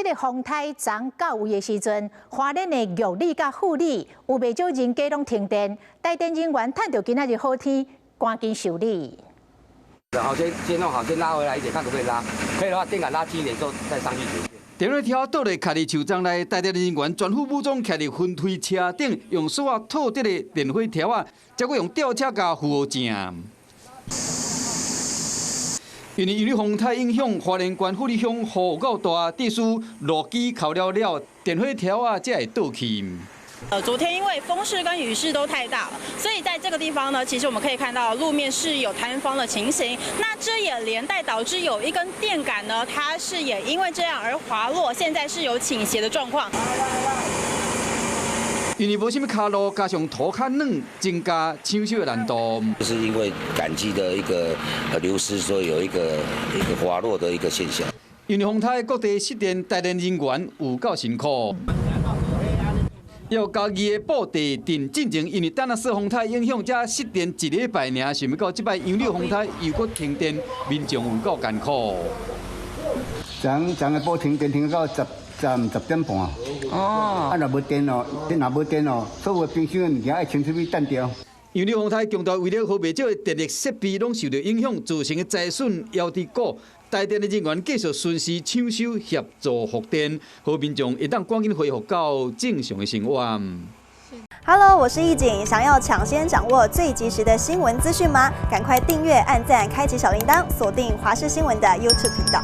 这个风台昨到位的时阵，花莲的玉里甲富里有袂少人家拢停电，台电人员趁着今仔日好天，赶紧修理。好，先弄好，先拉回来一点，看可不可以拉。可以的话，电杆拉近一点之后再上去接线。电话条倒咧，徛伫树桩内，台电人员全副武装，徛伫分推车顶，用锁啊套得的电火条啊，再搁用吊车架扶正。因为风台影响，花莲县富里乡雨够大，地势路基扣了，电火条啊才会倒去。昨天因为风势跟雨势都太大了，所以在这个地方呢，其实我们可以看到路面是有坍方的情形。那这也连带导致有一根电杆呢，它是也因为这样而滑落，现在是有倾斜的状况。因为无什么卡路，加上土较软，增加抢修的难度。就是因为杆基的一个流失，所以有一个滑落的一个现象。因为风台各地失电，台电人员有够辛苦。要家己的布地电进前，因为等下受风台影响，才失电一礼拜尔，想要到即摆杨柳风台又搁停电，民众有够艰苦。昨个布停电停到10点半。哦。若无电哦，若无电哦，所有冰箱的物件要清出去断掉。杨柳风台强大为了好袂少的电力设备拢受到影响，造成的财损要伫股。台电的人员继续顺时抢修协助复电，好民众会当赶紧恢复到正常的生活。Hello， 我是易景，想要抢先掌握最及时的新闻资讯吗？赶快订阅、按赞、开启小铃铛，锁定华视新闻的 YouTube 频道。